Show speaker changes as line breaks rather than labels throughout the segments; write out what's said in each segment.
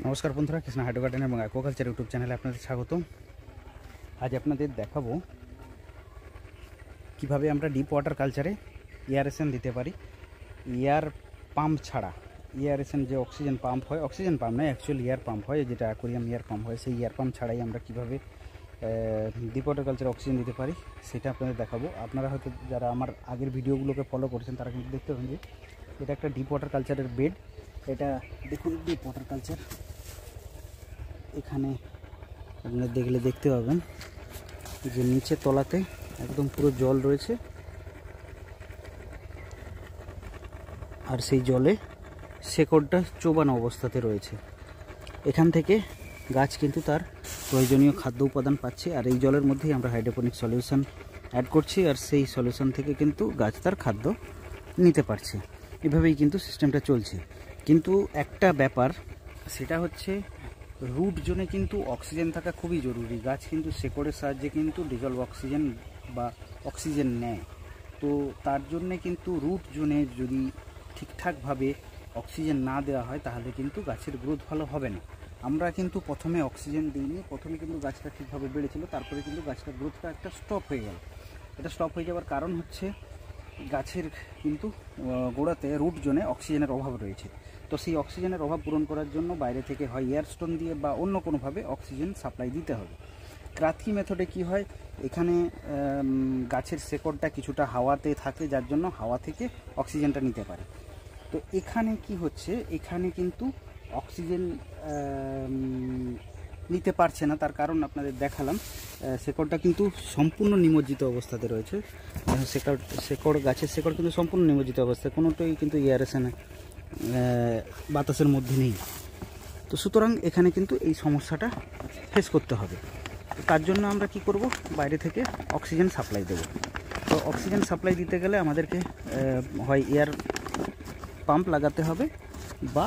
নমস্কার বন্ধুরা, Krishna hydro garden এবং অ্যাকোয়াকালচার ইউটিউব চ্যানেলে আপনাদের স্বাগত। আজ আপনাদের দেখাবো কিভাবে আমরা ডিপ ওয়াটার কালচারে এয়ারেশন দিতে পারি এয়ার পাম্প ছাড়া। এয়ারেশন যে অক্সিজেন পাম্প হয়, অক্সিজেন পাম্প নয়, অ্যাকচুয়ালি এয়ার পাম্প হয়, যেটা অ্যাকোয়ারিয়াম এয়ার পাম্প হয়, সেই এয়ার পাম্প ছাড়াই আমরা কিভাবে ডিপ ওয়াটার কালচারে অক্সিজেন দিতে পারি সেটা আপনাদের দেখাবো। আপনারা হয়তো যারা আমার আগের ভিডিওগুলোকে ফলো করেছেন তারা কিন্তু দেখতে পাবেন যে এটা একটা ডিপ ওয়াটার কালচারের বেড। এটা দেখুন ডিপ ওয়াটার কালচার। এখানে আপনারা দেখলে দেখতে পাবেন যে নিচে তলাতে একদম পুরো জল রয়েছে, আর সেই জলে শেকড়টা চোবানো অবস্থাতে রয়েছে। এখান থেকে গাছ কিন্তু তার প্রয়োজনীয় খাদ্য উপাদান পাচ্ছে, আর এই জলের মধ্যেই আমরা হাইড্রোপনিক সলিউশন অ্যাড করছি, আর সেই সলিউশন থেকে কিন্তু গাছ তার খাদ্য নিতে পারছে। এভাবেই কিন্তু সিস্টেমটা চলছে। কিন্তু একটা ব্যাপার, সেটা হচ্ছে রুট জোনে কিন্তু অক্সিজেন থাকা খুবই জরুরি। গাছ কিন্তু শেকড়ের সাহায্যে কিন্তু ডিজলভ অক্সিজেন বা অক্সিজেন নেয়। তো তার জন্যে কিন্তু রুট জোনে যদি ঠিকঠাকভাবে অক্সিজেন না দেওয়া হয় তাহলে কিন্তু গাছের গ্রোথ ভালো হবে না। আমরা কিন্তু প্রথমে অক্সিজেন দিইনি, প্রথমে কিন্তু গাছটা ঠিকভাবে বেড়েছিল, তারপরে কিন্তু গাছটার গ্রোথটা একটা স্টপ হয়ে গেল। এটা স্টপ হয়ে যাওয়ার কারণ হচ্ছে গাছের কিন্তু গোড়াতে রুট জোনে অক্সিজেনের অভাব রয়েছে। তো সেই অক্সিজেনের অভাব পূরণ করার জন্য বাইরে থেকে হয় এয়ারস্টোন দিয়ে বা অন্য কোনোভাবে অক্সিজেন সাপ্লাই দিতে হবে। ক্রাথি মেথডে কি হয়, এখানে গাছের শেকড়টা কিছুটা হাওয়াতে থাকে, যার জন্য হাওয়া থেকে অক্সিজেনটা নিতে পারে। তো এখানে কি হচ্ছে, এখানে কিন্তু অক্সিজেন নিতে পারছে না। তার কারণ আপনাদের দেখালাম, শেকড়টা কিন্তু সম্পূর্ণ নিমজ্জিত অবস্থাতে রয়েছে। শেকড় গাছের শেকড় কিন্তু সম্পূর্ণ নিমজ্জিত অবস্থায়, কোনোটাই কিন্তু এয়ারেশনে বাতাসের মধ্যে নেই। তো সুতরাং এখানে কিন্তু এই সমস্যাটা ফেস করতে হবে। তার জন্য আমরা কি করব, বাইরে থেকে অক্সিজেন সাপ্লাই দেব। তো অক্সিজেন সাপ্লাই দিতে গেলে আমাদেরকে হয় এয়ার পাম্প লাগাতে হবে বা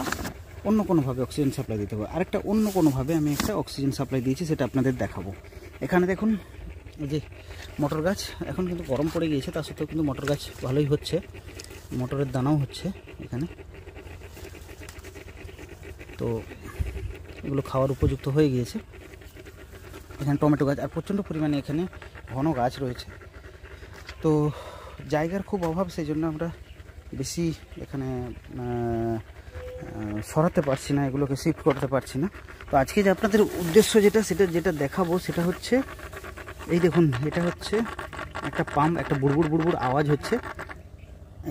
অন্য কোনোভাবে অক্সিজেন সাপ্লাই দিতে হবে। আরেকটা অন্য কোনোভাবে আমি একটা অক্সিজেন সাপ্লাই দিয়েছি, সেটা আপনাদের দেখাবো। এখানে দেখুন যে মটর গাছ এখন কিন্তু গরম পড়ে গিয়েছে, তার সত্ত্বেও কিন্তু মটর গাছ ভালোই হচ্ছে, মটরের দানাও হচ্ছে এখানে। তো এগুলো খাওয়ার উপযুক্ত হয়ে গিয়েছে। এখানে টমেটো গাছ, আর প্রচণ্ড পরিমাণে এখানে ঘন গাছ রয়েছে। তো জায়গার খুব অভাব, সেই জন্য আমরা বেশি এখানে সরাতে পারছি না, এগুলোকে শিফট করতে পারছি না। তো আজকে যে আপনাদের উদ্দেশ্য যেটা দেখাবো সেটা হচ্ছে, এই দেখুন এটা হচ্ছে একটা পাম্প, একটা বুড়বুড় বুড়বুড় আওয়াজ হচ্ছে।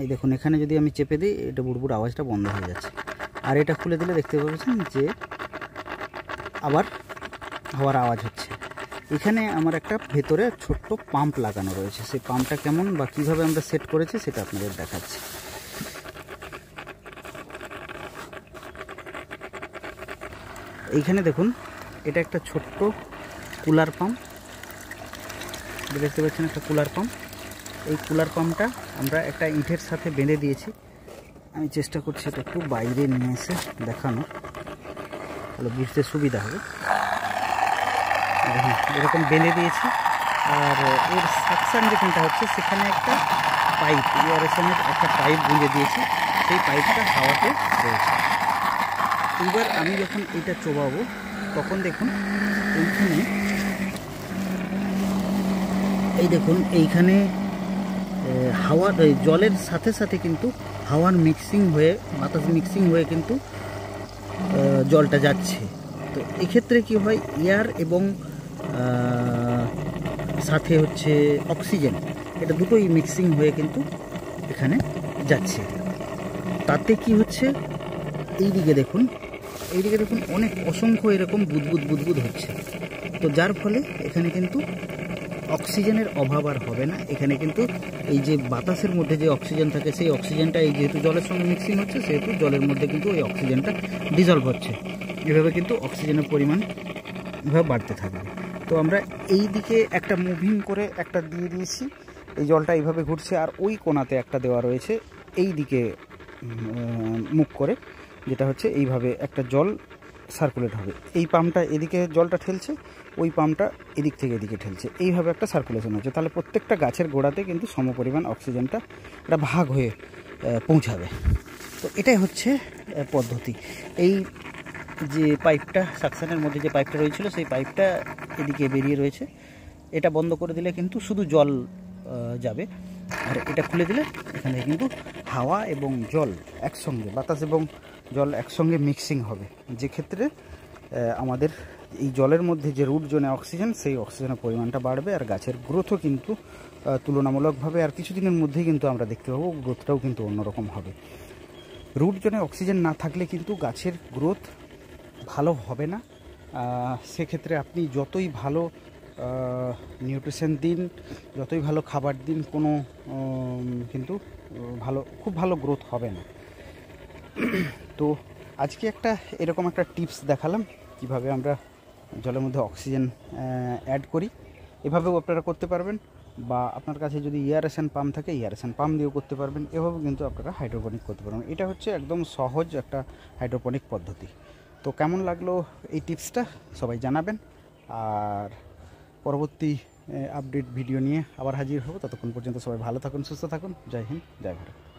এই দেখুন এখানে যদি আমি চেপে দিই, এটা বুড়বুড় আওয়াজটা বন্ধ হয়ে যাচ্ছে। আর এটা খুলে দিলে দেখতে পাচ্ছেন যে আবার হাওয়ার আওয়াজ হচ্ছে। এখানে আমার একটা ভেতরে ছোট্ট পাম্প লাগানো রয়েছে। সেই পাম্পটা কেমন বা কীভাবে আমরা সেট করেছি সেটা আপনাদের দেখাচ্ছি। এইখানে দেখুন এটা একটা ছোট্ট কুলার পাম্প, দেখতে পাচ্ছেন একটা কুলার পাম্প। এই কুলার পাম্পটা আমরা একটা ইটের সাথে বেঁধে দিয়েছি। আমি চেষ্টা করছি এটা একটু বাইরে নিয়ে এসে দেখানো, তাহলে বুঝতে সুবিধা হবে। এরকম বেঁধে দিয়েছি, আর এর সাকশন যেখানটা হচ্ছে সেখানে একটা পাইপ, এয়ারেশনের একটা পাইপ গুঁজে দিয়েছি, সেই পাইপটা হাওয়াতে রয়েছে। এবার আমি যখন এটা চোবাবো তখন দেখুন এইখানে, এই দেখুন এইখানে হাওয়ার জলের সাথে সাথে কিন্তু হাওয়ার মিক্সিং হয়ে, বাতাস মিক্সিং হয়ে কিন্তু জলটা যাচ্ছে। তো এক্ষেত্রে কি হয়, এয়ার এবং সাথে হচ্ছে অক্সিজেন, এটা দুটোই মিক্সিং হয়ে কিন্তু এখানে যাচ্ছে। তাতে কি হচ্ছে, এইদিকে দেখুন অনেক অসংখ্য এরকম বুদবুদ বুদবুদ হচ্ছে। তো যার ফলে এখানে কিন্তু অক্সিজেনের অভাব আর হবে না। এখানে কিন্তু এই যে বাতাসের মধ্যে যে অক্সিজেন থাকে, সেই অক্সিজেনটা এই যেহেতু জলের সঙ্গে মিক্সিং হচ্ছে, সেহেতু জলের মধ্যে কিন্তু ওই অক্সিজেনটা ডিজলভ হচ্ছে। এভাবে কিন্তু অক্সিজেনের পরিমাণ এভাবে বাড়তে থাকবে। তো আমরা এই দিকে একটা মুভিং করে একটা দিয়ে দিয়েছি, এই জলটা এইভাবে ঘুরছে, আর ওই কোণাতে একটা দেওয়া রয়েছে এই দিকে মুখ করে, যেটা হচ্ছে এইভাবে একটা জল সার্কুলেট হবে। এই পাম্পটা এদিকে জলটা ঠেলছে, ওই পাম্পটা এদিক থেকে এদিকে ঠেলছে, এইভাবে একটা সার্কুলেশন হচ্ছে। তাহলে প্রত্যেকটা গাছের গোড়াতে কিন্তু সমপরিমাণ অক্সিজেনটা একটা ভাগ হয়ে পৌঁছাবে। তো এটাই হচ্ছে পদ্ধতি। এই যে পাইপটা, সাকশনের মধ্যে যে পাইপটা রয়েছিল সেই পাইপটা এদিকে বেরিয়ে রয়েছে। এটা বন্ধ করে দিলে কিন্তু শুধু জল যাবে, আর এটা খুলে দিলে এখানে কিন্তু হাওয়া এবং জল একসঙ্গে, বাতাস এবং জল একসঙ্গে মিক্সিং হবে, যে ক্ষেত্রে আমাদের এই জলের মধ্যে যে রুট জোনে অক্সিজেন, সেই অক্সিজেনের পরিমাণটা বাড়বে, আর গাছের গ্রোথও কিন্তু তুলনামূলকভাবে আর কিছুদিনের মধ্যেই কিন্তু আমরা দেখতে পাবো গ্রোথটাও কিন্তু অন্যরকম হবে। রুট জোনে অক্সিজেন না থাকলে কিন্তু গাছের গ্রোথ ভালো হবে না। সেক্ষেত্রে আপনি যতই ভালো নিউট্রিশন দিন, যতই ভালো খাবার দিন, কোনো কিন্তু খুব ভালো গ্রোথ হবে না। তো আজকে এরকম একটা টিপস দেখালাম কিভাবে আমরা জলের মধ্যে অক্সিজেন অ্যাড করি। এভাবেও আপনারা করতে পারবেন, বা আপনার কাছে যদি এয়ারেশন পাম্প থাকে এয়ারেশন পাম্প দিয়েও করতে পারবেন। এভাবেও কিন্তু আপনারা হাইড্রোপনিক করতে পারবেন। এটা হচ্ছে একদম সহজ একটা হাইড্রোপনিক পদ্ধতি। তো কেমন লাগলো এই টিপসটা সবাই জানাবেন, আর পরবর্তী আপডেট ভিডিও নিয়ে আবার হাজির হব। ততক্ষণ পর্যন্ত সবাই ভালো থাকুন, সুস্থ থাকুন। জয় হিন্দ, জয় ভারত।